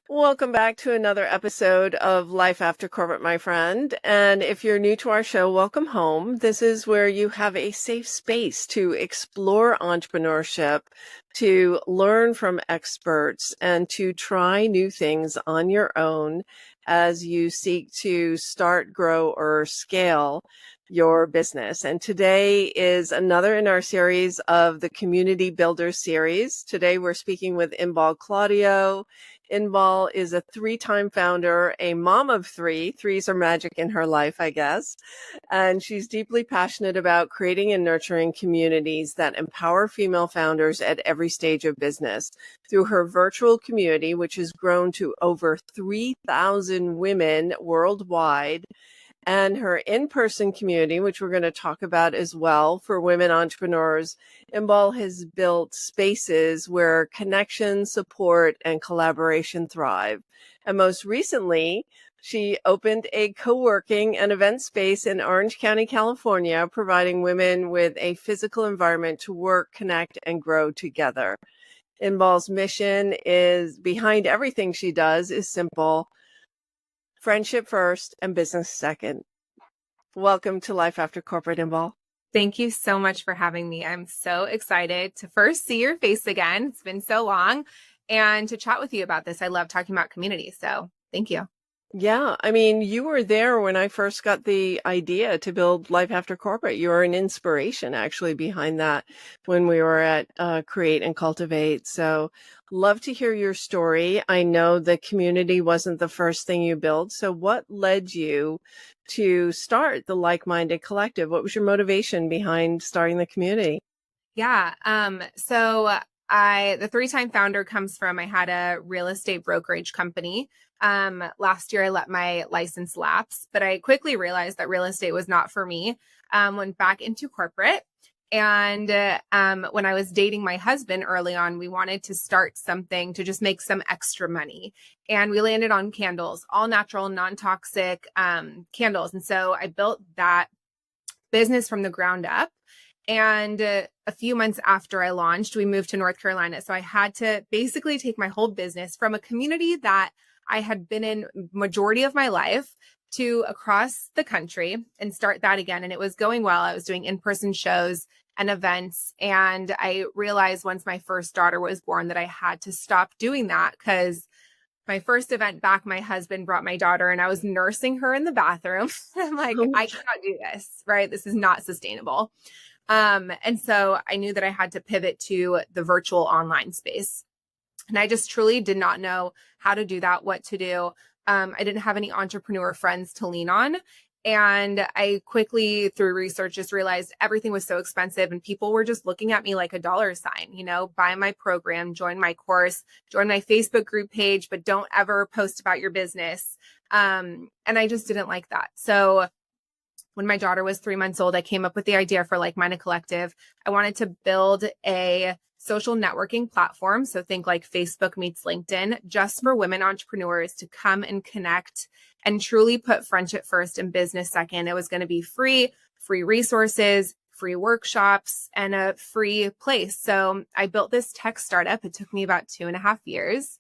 Welcome back to another episode of Life After Corporate, my friend. And if you're new to our show, welcome home. This is where you have a safe space to explore entrepreneurship, to learn from experts, and to try new things on your own as you seek to start, grow, or scale your business. And today is another in our series of the Community Builder series. Today we're speaking with Inbal Claudio. Inbal is a three-time founder, a mom of three. Threes are magic in her life, I guess. And she's deeply passionate about creating and nurturing communities that empower female founders at every stage of business. Through her virtual community, which has grown to over 3,000 women worldwide, and her in-person community, which we're going to talk about as well for women entrepreneurs, Inbal has built spaces where connection, support, and collaboration thrive. And most recently, she opened a co-working and event space in Orange County, California, providing women with a physical environment to work, connect, and grow together. Inbal's mission is behind everything she does is simple: friendship first and business second. Welcome to Life After Corporate, Inbal. Thank you so much for having me. I'm so excited to first see your face again. It's been so long, and to chat with you about this. I love talking about community, so thank you. Yeah, I mean, you were there when I first got the idea to build Life After Corporate. You were an inspiration actually behind that when we were at Create and Cultivate. So love to hear your story. I know the community wasn't the first thing you built. So what led you to start the LikeMinded Collective? What was your motivation behind starting the community? Yeah. The three-time founder comes from, I had a real estate brokerage company. Last year I let my license lapse, but I quickly realized that real estate was not for me. Went back into corporate. And when I was dating my husband early on, we wanted to start something to just make some extra money. And we landed on candles, all natural, non-toxic candles. And so I built that business from the ground up. And a few months after I launched, we moved to North Carolina. So I had to basically take my whole business from a community that I had been in majority of my life to across the country and start that again. And it was going well. I was doing in-person shows and events. And I realized once my first daughter was born that I had to stop doing that, because my first event back, my husband brought my daughter and I was nursing her in the bathroom. I'm like, I cannot do this, right? This is not sustainable. And so I knew that I had to pivot to the virtual online space. And I just truly did not know how to do that, what to do. I didn't have any entrepreneur friends to lean on. And I quickly, through research, just realized everything was so expensive and people were just looking at me like a dollar sign, buy my program, join my course, join my Facebook group page, but don't ever post about your business. And I just didn't like that. So when my daughter was 3 months old, I came up with the idea for LikeMinded Collective. I wanted to build a social networking platform. So think like Facebook meets LinkedIn, just for women entrepreneurs to come and connect and truly put friendship first and business second. It was going to be free resources, free workshops, and a free place. So I built this tech startup. It took me about 2.5 years.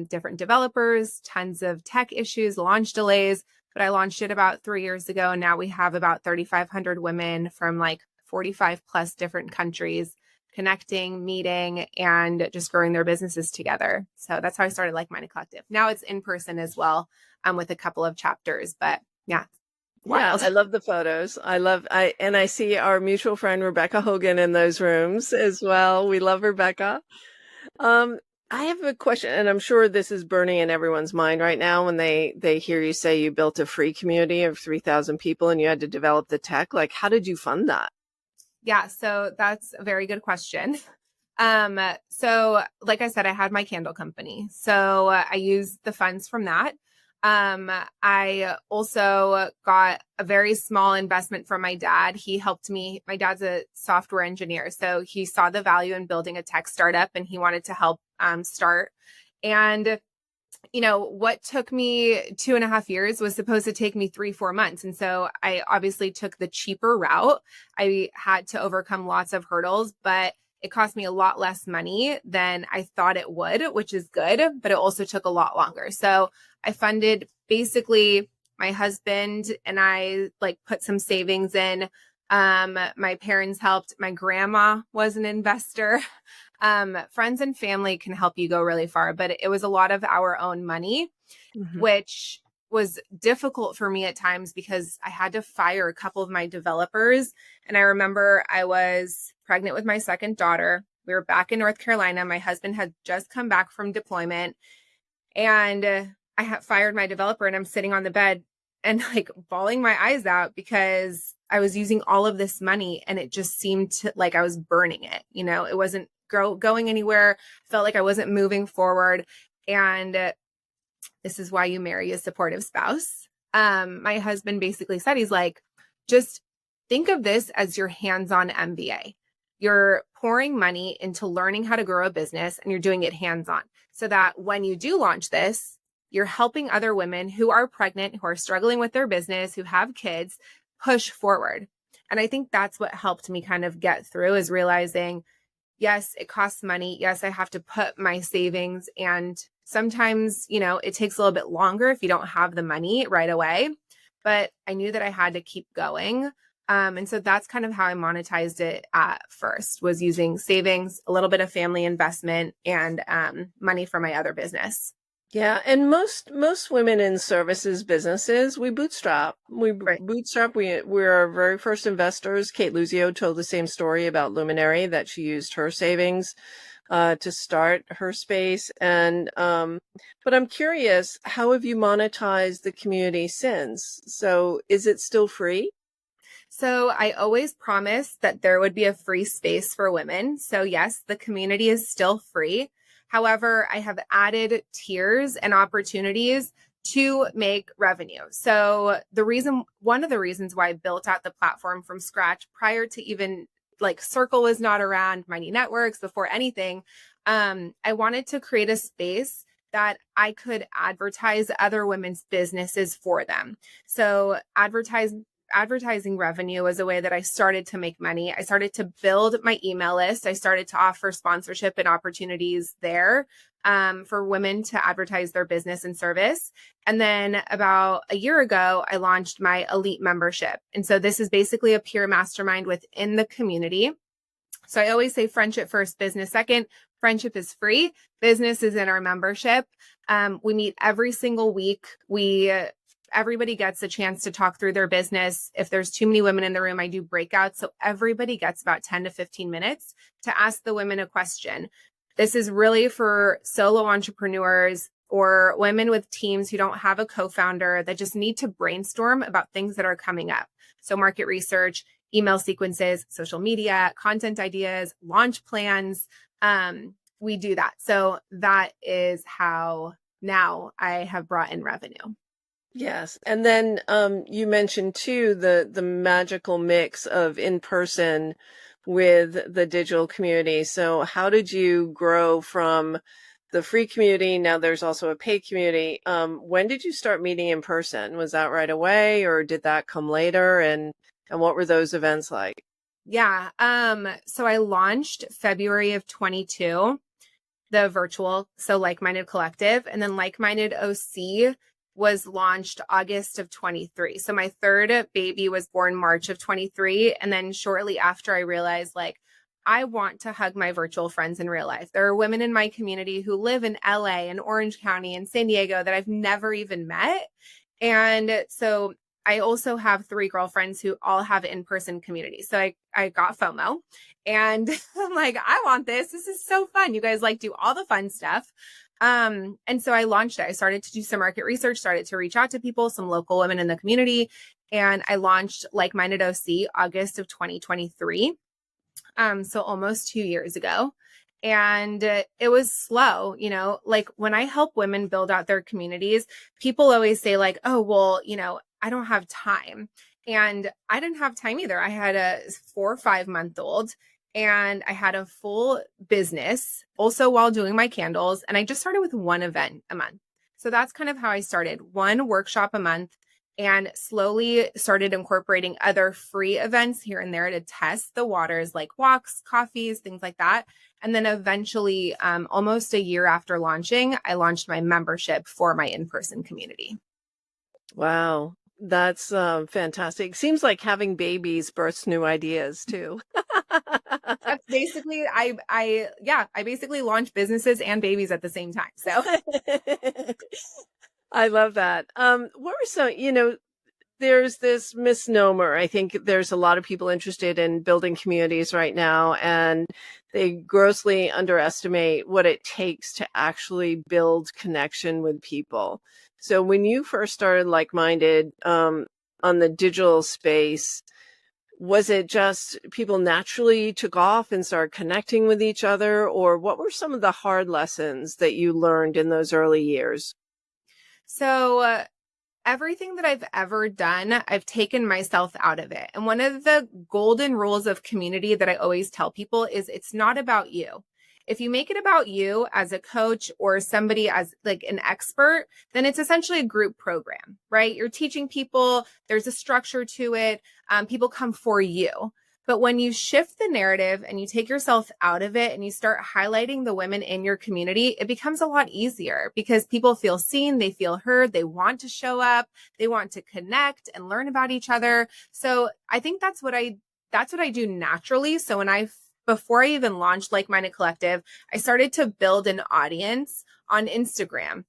Different developers, tons of tech issues, launch delays. But I launched it about 3 years ago. And now we have about 3,500 women from like 45 plus different countries connecting, meeting, and just growing their businesses together. So that's how I started LikeMinded Collective. Now it's in person as well, with a couple of chapters. But yeah. Wild. Yeah, I love the photos. I see our mutual friend Rebecca Hogan in those rooms as well. We love Rebecca. I have a question, and I'm sure this is burning in everyone's mind right now when they hear you say you built a free community of 3,000 people and you had to develop the tech. Like, how did you fund that? Yeah, so that's a very good question. So like I said, I had my candle company. So I used the funds from that. I also got a very small investment from my dad. He helped me. My dad's a software engineer. So he saw the value in building a tech startup and he wanted to help start. And what took me 2.5 years was supposed to take me 3-4 months. And so I obviously took the cheaper route. I had to overcome lots of hurdles, but It cost me a lot less money than I thought it would, which is good, but it also took a lot longer. So I funded basically my husband and I like put some savings in. My parents helped. My grandma was an investor. Friends and family can help you go really far, but it was a lot of our own money, which was difficult for me at times because I had to fire a couple of my developers. And I remember I was pregnant with my second daughter. We were back in North Carolina. My husband had just come back from deployment, and I had fired my developer, and I'm sitting on the bed and like bawling my eyes out because I was using all of this money and it just seemed like I was burning it. It wasn't going anywhere. Felt like I wasn't moving forward. And this is why you marry a supportive spouse. My husband basically said, he's like, just think of this as your hands-on MBA. You're pouring money into learning how to grow a business and you're doing it hands-on so that when you do launch this, you're helping other women who are pregnant, who are struggling with their business, who have kids, push forward. And I think that's what helped me kind of get through, is realizing, yes, it costs money. Yes, I have to put my savings, and sometimes, it takes a little bit longer if you don't have the money right away, but I knew that I had to keep going. And so that's kind of how I monetized it at first, was using savings, a little bit of family investment, and money from my other business. Yeah, and most women in services businesses, we bootstrap. Right. We're our very first investors. Kate Luzio told the same story about Luminary, that she used her savings to start her space. And but I'm curious, how have you monetized the community since? So is it still free? So I always promised that there would be a free space for women. So yes, the community is still free. However, I have added tiers and opportunities to make revenue. So one of the reasons why I built out the platform from scratch, prior to even like Circle was not around, Mighty Networks, before anything, I wanted to create a space that I could advertise other women's businesses for them. So advertising revenue was a way that I started to make money. I started to build my email list. I started to offer sponsorship and opportunities there for women to advertise their business and service. And then about a year ago, I launched my elite membership. And so this is basically a peer mastermind within the community. So I always say friendship first, business second. Friendship is free. Business is in our membership. We meet every single week. Everybody gets a chance to talk through their business. If there's too many women in the room, I do breakouts. So everybody gets about 10 to 15 minutes to ask the women a question. This is really for solo entrepreneurs or women with teams who don't have a co-founder, that just need to brainstorm about things that are coming up. So market research, email sequences, social media, content ideas, launch plans. We do that. So that is how now I have brought in revenue. Yes. And then you mentioned too the magical mix of in-person with the digital community. So how did you grow from the free community? Now there's also a paid community. When did you start meeting in person? Was that right away, or did that come later? And what were those events like? Yeah. So I launched February of 22, the virtual, so LikeMinded Collective, and then LikeMinded OC was launched August of 23. So my third baby was born March of 23. And then shortly after, I realized, like, I want to hug my virtual friends in real life. There are women in my community who live in LA and Orange County and San Diego that I've never even met. And so I also have 3 girlfriends who all have in-person communities. So I got FOMO, and I'm like, I want this. This is so fun. You guys like do all the fun stuff. And so I launched it. I started to do some market research, started to reach out to people, some local women in the community. And I launched LikeMinded OC August of 2023. So almost 2 years ago. And it was slow, like when I help women build out their communities, people always say like, oh, well, I don't have time. And I didn't have time either. I had a 4 or 5 month old, and I had a full business also while doing my candles. And I just started with one event a month. So that's kind of how I started, one workshop a month. and slowly started incorporating other free events here and there to test the waters, like walks, coffees, things like that. And then eventually, almost a year after launching, I launched my membership for my in-person community. Wow. That's fantastic. Seems like having babies births new ideas too. That's basically, I basically launch businesses and babies at the same time. So I love that. What were some, there's this misnomer. I think there's a lot of people interested in building communities right now, and they grossly underestimate what it takes to actually build connection with people. So when you first started LikeMinded on the digital space, was it just people naturally took off and started connecting with each other, or what were some of the hard lessons that you learned in those early years? So everything that I've ever done, I've taken myself out of it. And one of the golden rules of community that I always tell people is it's not about you. If you make it about you as a coach or somebody as like an expert, then it's essentially a group program, right? You're teaching people, there's a structure to it. People come for you. But when you shift the narrative and you take yourself out of it and you start highlighting the women in your community, it becomes a lot easier because people feel seen, they feel heard, they want to show up, they want to connect and learn about each other. So I think that's what I do naturally. So before I even launched LikeMinded Collective, I started to build an audience on Instagram.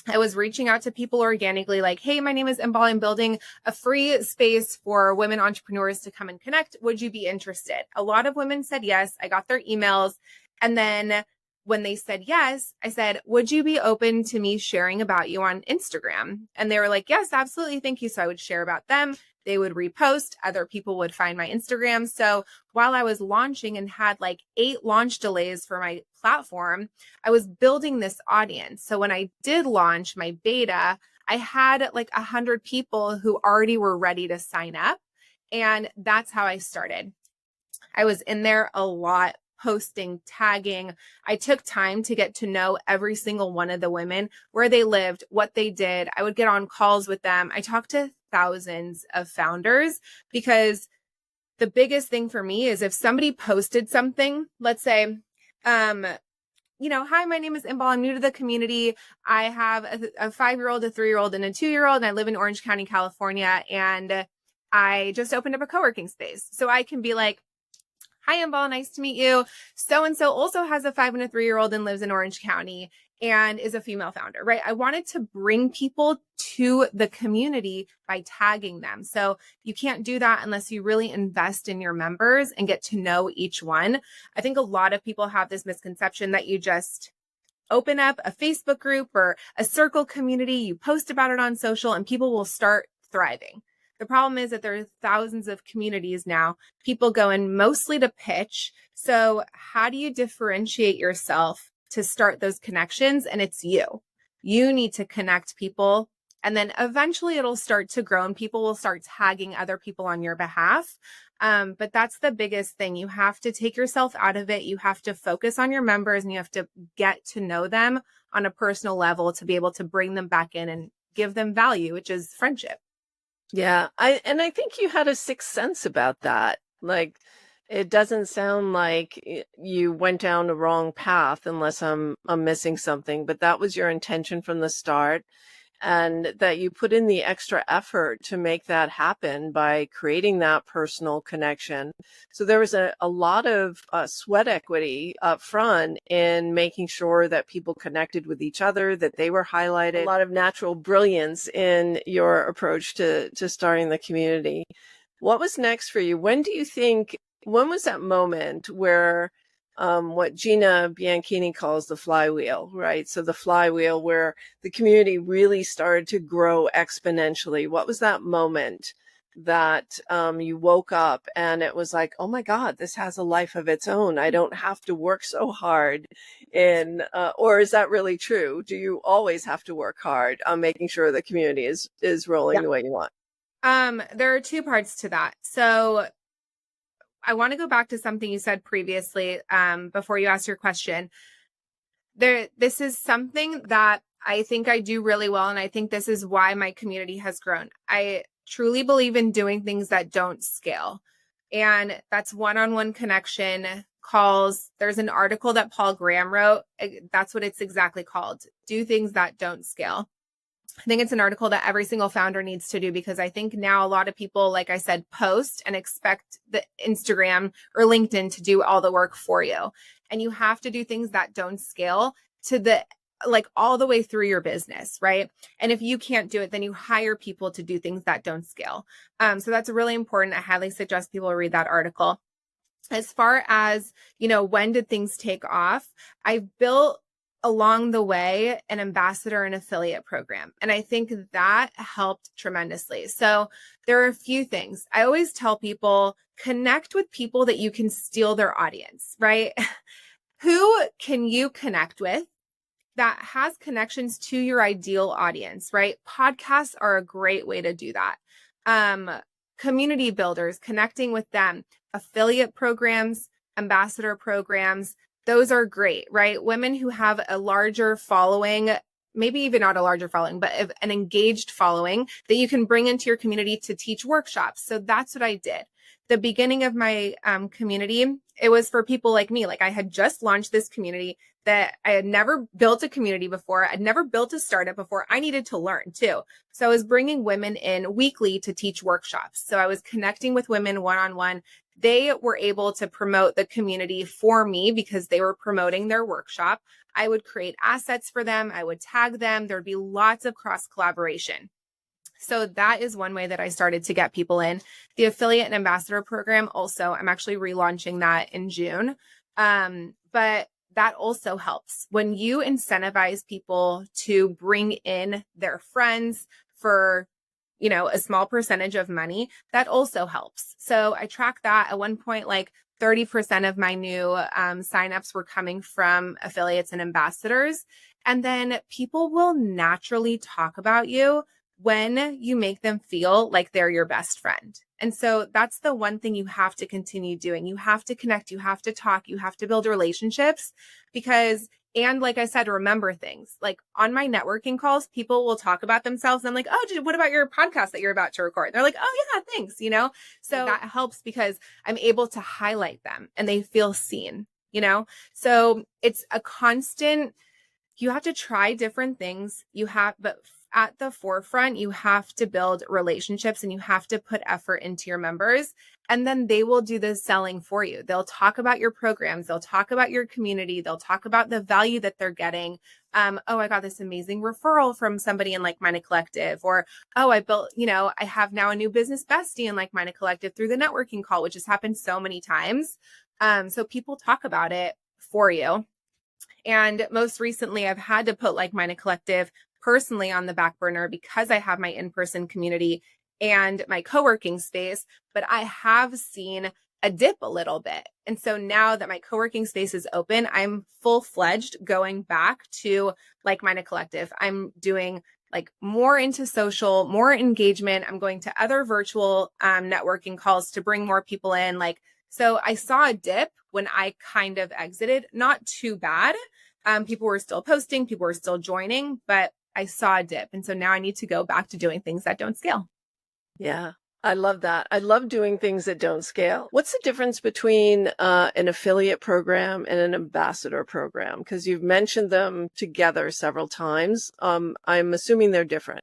I was reaching out to people organically like, hey, my name is Inbal. I'm building a free space for women entrepreneurs to come and connect. Would you be interested? A lot of women said yes. I got their emails. And then when they said yes, I said, would you be open to me sharing about you on Instagram? And they were like, yes, absolutely. Thank you. So I would share about them. They would repost, other people would find my Instagram. So while I was launching and had like 8 launch delays for my platform, I was building this audience. So when I did launch my beta, I had like 100 people who already were ready to sign up. And that's how I started. I was in there a lot, posting, tagging. I took time to get to know every single one of the women, where they lived, what they did. I would get on calls with them. I talked to thousands of founders because the biggest thing for me is if somebody posted something, let's say, hi, my name is Inbal. I'm new to the community. I have a 5-year-old, a 3-year-old, and a 2-year-old, and I live in Orange County, California. And I just opened up a co-working space. So I can be like, hi, Inbal, nice to meet you. So-and-so also has a 5 and a 3-year-old and lives in Orange County and is a female founder, right? I wanted to bring people to the community by tagging them. So you can't do that unless you really invest in your members and get to know each one. I think a lot of people have this misconception that you just open up a Facebook group or a circle community, you post about it on social, and people will start thriving. The problem is that there are thousands of communities now. People go in mostly to pitch. So how do you differentiate yourself to start those connections? And it's you. You need to connect people. And then eventually it'll start to grow and people will start tagging other people on your behalf. But that's the biggest thing. You have to take yourself out of it. You have to focus on your members and you have to get to know them on a personal level to be able to bring them back in and give them value, which is friendship. Yeah, I think you had a sixth sense about that. Like, it doesn't sound like you went down the wrong path unless I'm missing something, but that was your intention from the start, and that you put in the extra effort to make that happen by creating that personal connection. So there was a lot of sweat equity up front in making sure that people connected with each other, that they were highlighted, a lot of natural brilliance in your approach to starting the community. What was next for you? When was that moment where what Gina Bianchini calls the flywheel, right? So the flywheel where the community really started to grow exponentially. What was that moment that you woke up and it was like, oh my God, this has a life of its own. I don't have to work so hard or is that really true? Do you always have to work hard on making sure the community is rolling the way you want? There are 2 parts to that. So I want to go back to something you said previously, before you asked your question. This is something that I think I do really well. And I think this is why my community has grown. I truly believe in doing things that don't scale. And that's one-on-one connection, calls. There's an article that Paul Graham wrote. That's what it's exactly called. Do things that don't scale. I think it's an article that every single founder needs to do, because I think now a lot of people, like I said, post and expect the Instagram or LinkedIn to do all the work for you. And you have to do things that don't scale to the like all the way through your business, right? And if you can't do it, then you hire people to do things that don't scale. So that's really important. I highly suggest people read that article. As far as, when did things take off? I've built along the way an ambassador and affiliate program. And I think that helped tremendously. So there are a few things. I always tell people, connect with people that you can steal their audience, right? Who can you connect with that has connections to your ideal audience, right? Podcasts are a great way to do that. Community builders, connecting with them, affiliate programs, ambassador programs, those are great, right? Women who have a larger following, maybe even not a larger following, but an engaged following that you can bring into your community to teach workshops. So that's what I did. The beginning of my community, it was for people like me. Like I had just launched this community that I had never built a community before. I'd never built a startup before. I needed to learn too. So I was bringing women in weekly to teach workshops. So I was connecting with women one-on-one. They were able to promote the community for me because they were promoting their workshop. I would create assets for them. I would tag them. There'd be lots of cross collaboration. So that is one way that I started to get people in. The affiliate and ambassador program also, I'm actually relaunching that in June. But that also helps when you incentivize people to bring in their friends for, a small percentage of money. That also helps. So I track that. At one point, like 30% of my new signups were coming from affiliates and ambassadors. And then people will naturally talk about you when you make them feel like they're your best friend. And so that's the one thing you have to continue doing. You have to connect, you have to talk, you have to build relationships and like I said, remember things. Like on my networking calls, people will talk about themselves. And I'm like, oh, what about your podcast that you're about to record? And they're like, oh yeah, thanks. So that helps because I'm able to highlight them and they feel seen, So it's a constant, you have to try different things. But at the forefront, you have to build relationships and you have to put effort into your members, and then they will do the selling for you. They'll talk about your programs. They'll talk about your community. They'll talk about the value that they're getting. Oh, I got this amazing referral from somebody in LikeMinded Collective, or, oh, I have now a new business bestie in LikeMinded Collective through the networking call, which has happened so many times. So people talk about it for you. And most recently, I've had to put LikeMinded Collective personally on the back burner because I have my in-person community and my co-working space, but I have seen a dip a little bit. And so now that my co-working space is open, I'm full-fledged going back to LikeMinded Collective. I'm doing like more into social, more engagement. I'm going to other virtual networking calls to bring more people in. So I saw a dip when I kind of exited, not too bad. People were still posting, people were still joining, but I saw a dip. And so now I need to go back to doing things that don't scale. Yeah, I love that. I love doing things that don't scale. What's the difference between an affiliate program and an ambassador program? Because you've mentioned them together several times. I'm assuming they're different.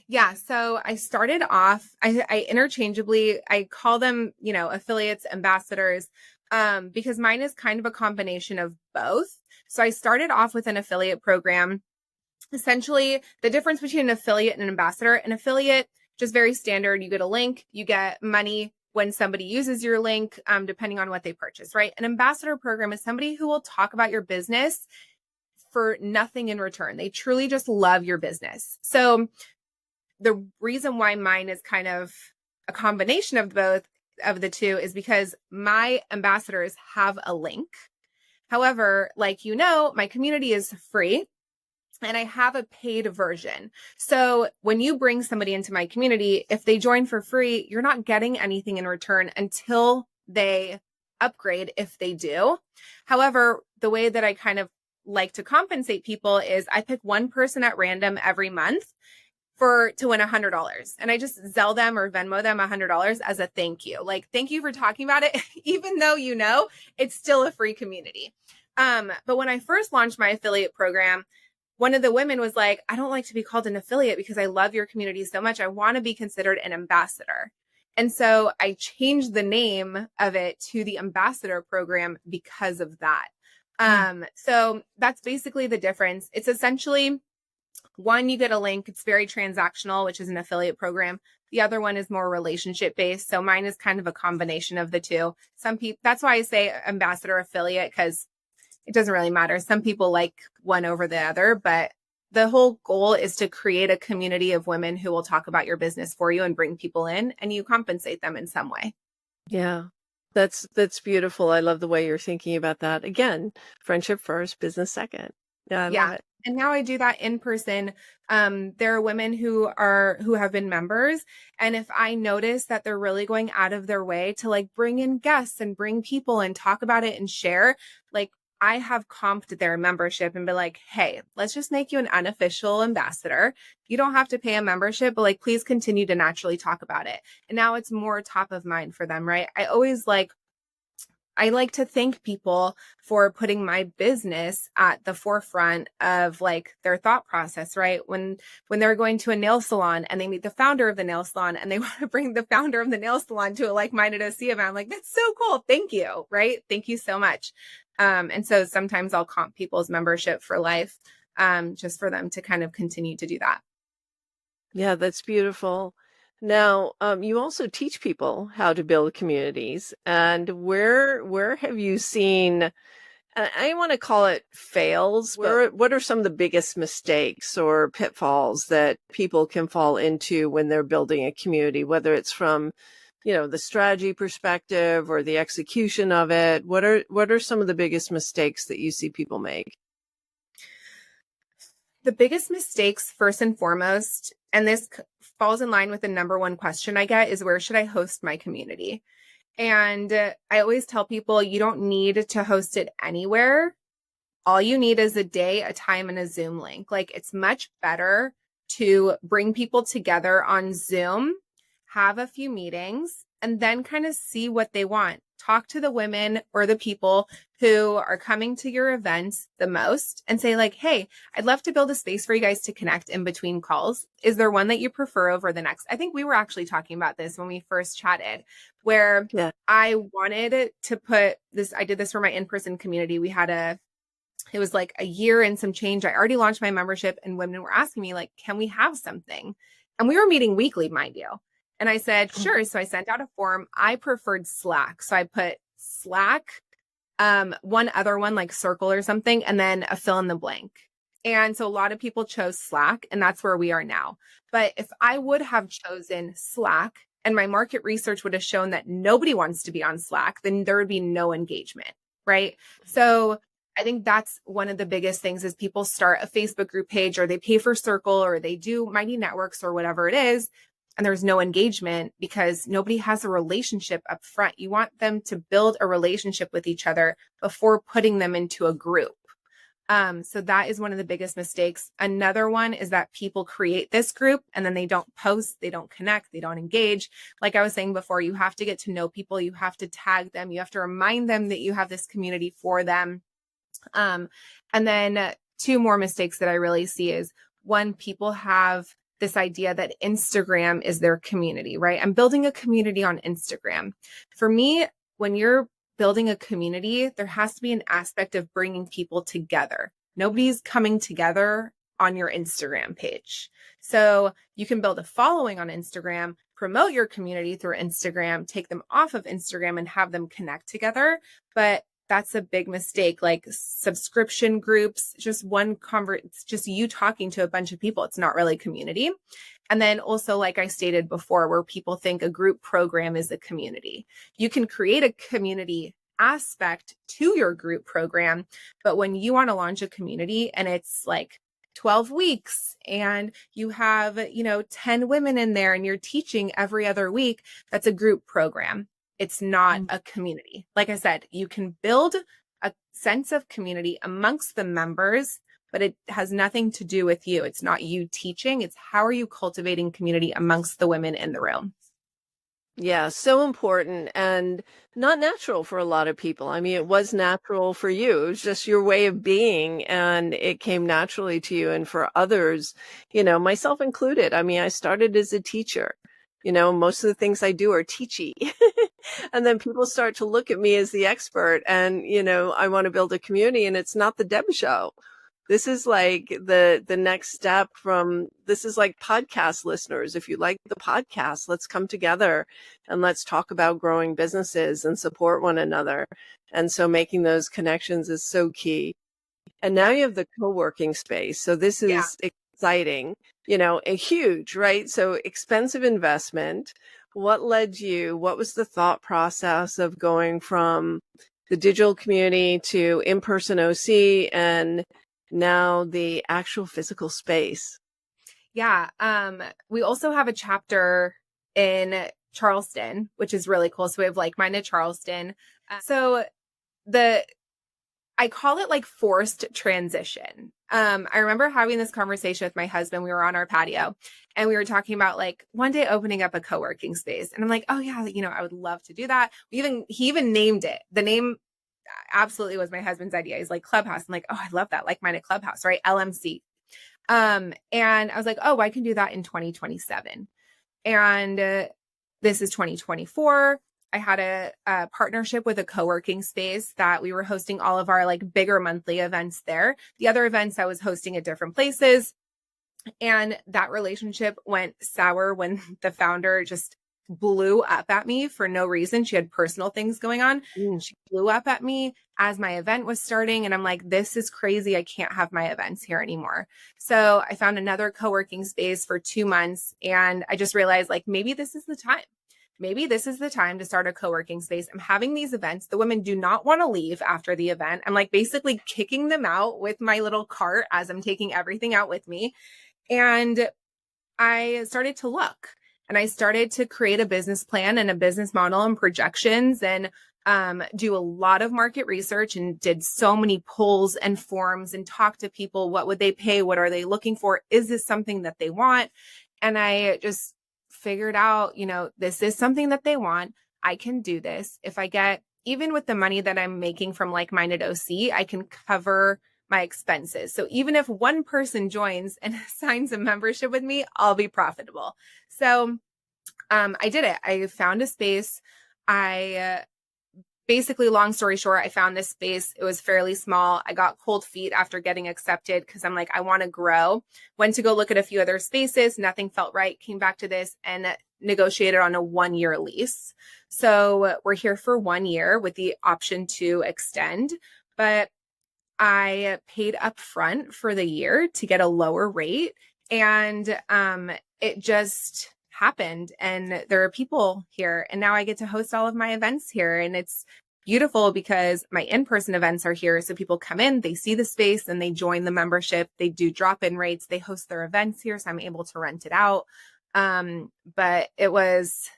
Yeah. So I started off, I interchangeably, I call them, affiliates, ambassadors, because mine is kind of a combination of both. So I started off with an affiliate program. Essentially, the difference between an affiliate and an affiliate, just very standard. You get a link, you get money when somebody uses your link, depending on what they purchase, right? An ambassador program is somebody who will talk about your business for nothing in return. They truly just love your business. So the reason why mine is kind of a combination of both of the two is because my ambassadors have a link. However, like my community is free. And I have a paid version. So when you bring somebody into my community, if they join for free, you're not getting anything in return until they upgrade if they do. However, the way that I kind of like to compensate people is I pick one person at random every month to win $100. And I just Zelle them or Venmo them $100 as a thank you. Like, thank you for talking about it. Even though, it's still a free community. But when I first launched my affiliate program, one of the women was like, I don't like to be called an affiliate because I love your community so much. I want to be considered an ambassador. And so I changed the name of it to the ambassador program because of that. So that's basically the difference. It's essentially, one, you get a link. It's very transactional, which is an affiliate program. The other one is more relationship based. So mine is kind of a combination of the two. Some people, that's why I say ambassador affiliate, because it doesn't really matter. Some people like one over the other, but the whole goal is to create a community of women who will talk about your business for you and bring people in, and you compensate them in some way. Yeah. That's beautiful. I love the way you're thinking about that. Again, friendship first, business second. Yeah, I love it. And now I do that in person. There are women who have been members. And if I notice that they're really going out of their way to like bring in guests and bring people and talk about it and share, like I have comped their membership and be like, hey, let's just make you an unofficial ambassador. You don't have to pay a membership, but like, please continue to naturally talk about it. And now it's more top of mind for them, right? I like to thank people for putting my business at the forefront of like their thought process, right? When they're going to a nail salon and they meet the founder of the nail salon and they want to bring the founder of the nail salon to a LikeMinded OC event, I'm like, that's so cool. Thank you. Right. Thank you so much. And so sometimes I'll comp people's membership for life, just for them to kind of continue to do that. Yeah, that's beautiful. Now, you also teach people how to build communities, and where have you seen, I want to call it fails, what are some of the biggest mistakes or pitfalls that people can fall into when they're building a community, whether it's from, the strategy perspective or the execution of it? What are some of the biggest mistakes that you see people make? The biggest mistakes, first and foremost, and this falls in line with the number one question I get, is where should I host my community? And I always tell people you don't need to host it anywhere. All you need is a day, a time, and a Zoom link. Like, it's much better to bring people together on Zoom, have a few meetings, and then kind of see what they want. Talk to the women or the people who are coming to your events the most and say like, hey, I'd love to build a space for you guys to connect in between calls. Is there one that you prefer over the next? I think we were actually talking about this when we first chatted, where I wanted to put this, I did this for my in-person community. It was like a year and some change. I already launched my membership and women were asking me like, can we have something? And we were meeting weekly, mind you. And I said, sure. So I sent out a form. I preferred Slack. So I put Slack, one other one like Circle or something, and then a fill in the blank. And so a lot of people chose Slack, and that's where we are now. But if I would have chosen Slack and my market research would have shown that nobody wants to be on Slack, then there would be no engagement, right? So I think that's one of the biggest things is people start a Facebook group page or they pay for Circle or they do Mighty Networks or whatever it is. And there's no engagement because nobody has a relationship up front. You want them to build a relationship with each other before putting them into a group. So that is one of the biggest mistakes. Another one is that people create this group and then they don't post, they don't connect, they don't engage. Like I was saying before, you have to get to know people. You have to tag them. You have to remind them that you have this community for them. And then two more mistakes that I really see is one, people have this idea that Instagram is their community, right? I'm building a community on Instagram. For me, when you're building a community, there has to be an aspect of bringing people together. Nobody's coming together on your Instagram page. So you can build a following on Instagram, promote your community through Instagram, take them off of Instagram and have them connect together. But that's a big mistake. Like subscription groups, just it's just you talking to a bunch of people. It's not really community. And then also, like I stated before, where people think a group program is a community. You can create a community aspect to your group program, but when you want to launch a community and it's like 12 weeks and you have, 10 women in there and you're teaching every other week, that's a group program. It's not a community. Like I said, you can build a sense of community amongst the members, but it has nothing to do with you. It's not you teaching. It's how are you cultivating community amongst the women in the room? Yeah, so important and not natural for a lot of people. I mean, it was natural for you. It was just your way of being and it came naturally to you. And for others, myself included, I mean, I started as a teacher. Most of the things I do are teachy. And then people start to look at me as the expert and, I want to build a community and it's not the Deb show. This is like the next step this is like podcast listeners. If you like the podcast, let's come together and let's talk about growing businesses and support one another. And so making those connections is so key. And now you have the co-working space. So this Yeah. is exciting, a huge, right? So expensive investment. What was the thought process of going from the digital community to in-person OC and now the actual physical space? Yeah. We also have a chapter in Charleston, which is really cool. So we have LikeMinded Charleston. I call it like forced transition. I remember having this conversation with my husband. We were on our patio and we were talking about like one day opening up a co-working space. And I'm like, oh yeah, I would love to do that. He even named it. The name absolutely was my husband's idea. He's like Clubhouse. I'm like, oh, I love that. Like-minded Clubhouse, right? LMC. And I was like, oh, I can do that in 2027. And this is 2024. I had a partnership with a co-working space that we were hosting all of our like bigger monthly events there. The other events I was hosting at different places. And that relationship went sour when the founder just blew up at me for no reason. She had personal things going on. She blew up at me as my event was starting. And I'm like, this is crazy. I can't have my events here anymore. So I found another co-working space for 2 months. And I just realized like, maybe this is the time. Maybe this is the time to start a co-working space. I'm having these events. The women do not want to leave after the event. I'm like basically kicking them out with my little cart as I'm taking everything out with me. And I started to look and I started to create a business plan and a business model and projections and do a lot of market research and did so many polls and forums and talk to people. What would they pay? What are they looking for? Is this something that they want? And I just figured out, this is something that they want. I can do this. If I get, even with the money that I'm making from LikeMinded OC, I can cover my expenses. So even if one person joins and signs a membership with me, I'll be profitable. So I did it. I found a space. Basically, long story short, I found this space. It was fairly small. I got cold feet after getting accepted because I'm like, I want to grow. Went to go look at a few other spaces. Nothing felt right. Came back to this and negotiated on a 1-year lease. So we're here for 1 year with the option to extend. But I paid up front for the year to get a lower rate. And it just happened. And there are people here. And now I get to host all of my events here. And it's beautiful because my in-person events are here. So people come in, they see the space and they join the membership. They do drop-in rates. They host their events here. So I'm able to rent it out. But it was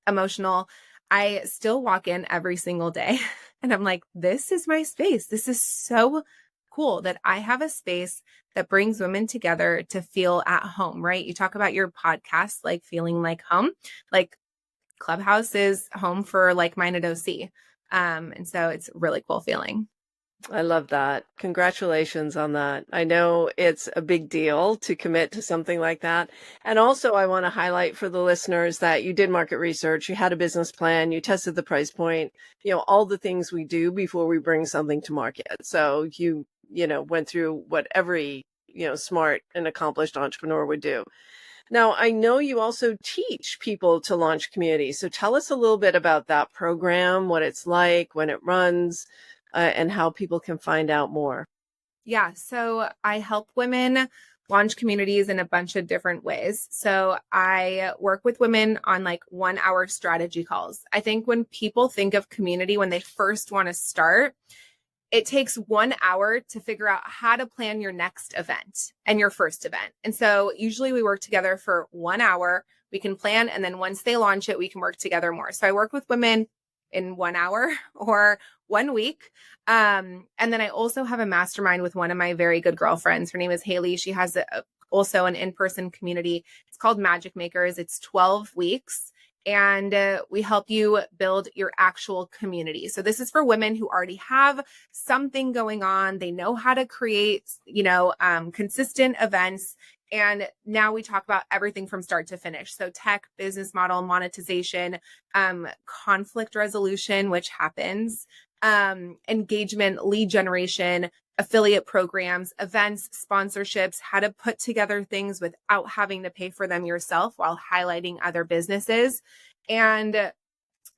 emotional. I still walk in every single day and I'm like, this is my space. This is so cool that I have a space that brings women together to feel at home, right? You talk about your podcast, like feeling like home, like Clubhouse is home for LikeMinded OC. And so it's a really cool feeling. I love that. Congratulations on that. I know it's a big deal to commit to something like that. And also, I want to highlight for the listeners that you did market research, you had a business plan, you tested the price point, all the things we do before we bring something to market. So you went through what every, smart and accomplished entrepreneur would do. Now, I know you also teach people to launch communities. So tell us a little bit about that program, what it's like, when it runs, and how people can find out more. Yeah. So I help women launch communities in a bunch of different ways. So I work with women on like 1-hour strategy calls. I think when people think of community, when they first want to start, it takes 1 hour to figure out how to plan your next event and your first event. And so usually we work together for 1 hour. We can plan. And then once they launch it, we can work together more. So I work with women in 1 hour or 1 week. And then I also have a mastermind with one of my very good girlfriends. Her name is Haley. She has also an in-person community. It's called Magic Makers. It's 12 weeks. And we help you build your actual community. So this is for women who already have something going on. They know how to create, consistent events. And now we talk about everything from start to finish. So tech, business model, monetization, conflict resolution, which happens, engagement, lead generation, affiliate programs, events, sponsorships, how to put together things without having to pay for them yourself while highlighting other businesses. And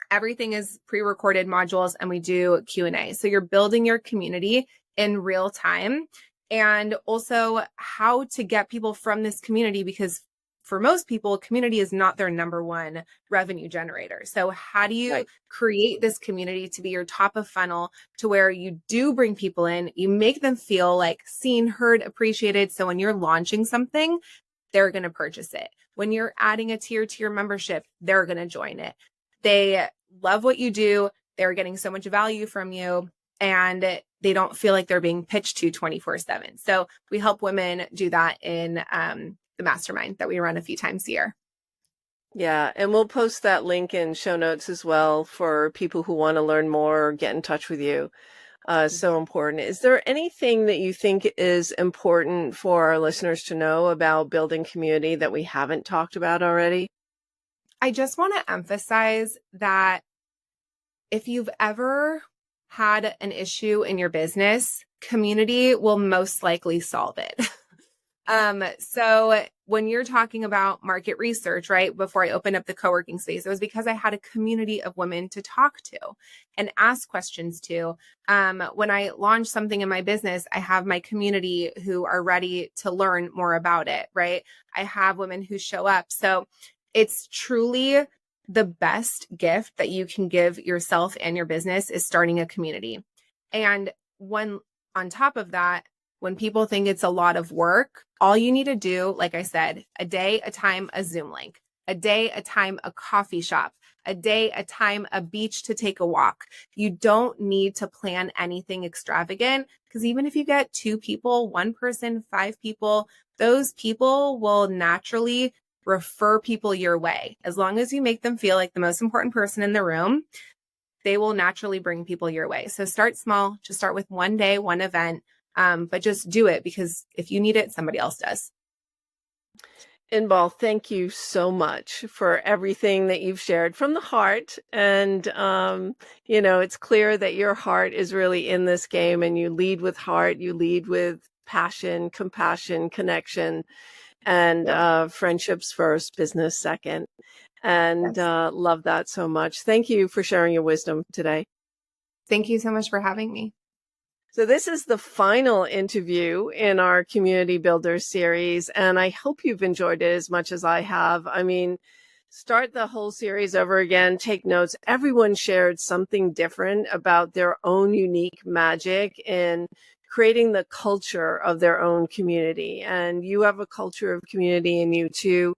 everything is pre-recorded modules, and we do Q&A. So you're building your community in real time, and also how to get people from this community, because for most people, community is not their number one revenue generator. So how do you create this community to be your top of funnel, to where you do bring people in, you make them feel like seen, heard, appreciated. So when you're launching something, they're going to purchase it. When you're adding a tier to your membership, they're going to join it. They love what you do. They're getting so much value from you, and they don't feel like they're being pitched to 24/7. So we help women do that in the mastermind that we run a few times a year. Yeah, and we'll post that link in show notes as well for people who want to learn more or get in touch with you. So important. Is there anything that you think is important for our listeners to know about building community that we haven't talked about already? I just want to emphasize that if you've ever had an issue in your business, community will most likely solve it. So when you're talking about market research, right, before I opened up the co-working space, it was because I had a community of women to talk to and ask questions to. When I launch something in my business, I have my community who are ready to learn more about it, right? I have women who show up. So it's truly the best gift that you can give yourself and your business is starting a community. And on top of that, when people think it's a lot of work, all you need to do, like I said, a day, a time, a Zoom link, a day, a time, a coffee shop, a day, a time, a beach to take a walk. You don't need to plan anything extravagant, because even if you get 2 people, 1 person, 5 people, those people will naturally refer people your way. As long as you make them feel like the most important person in the room, they will naturally bring people your way. So start small, just start with 1 day, 1 event. But just do it, because if you need it, somebody else does. Inbal, thank you so much for everything that you've shared from the heart. And, it's clear that your heart is really in this game, and you lead with heart, you lead with passion, compassion, connection, and friendships first, business second. And love that so much. Thank you for sharing your wisdom today. Thank you so much for having me. So this is the final interview in our Community Builders series, and I hope you've enjoyed it as much as I have. I mean, start the whole series over again, take notes. Everyone shared something different about their own unique magic in creating the culture of their own community. And you have a culture of community in you too.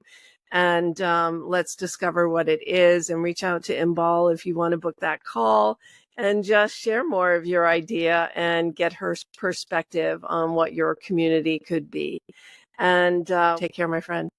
And let's discover what it is, and reach out to Inbal if you want to book that call, and just share more of your idea and get her perspective on what your community could be. And take care, my friend.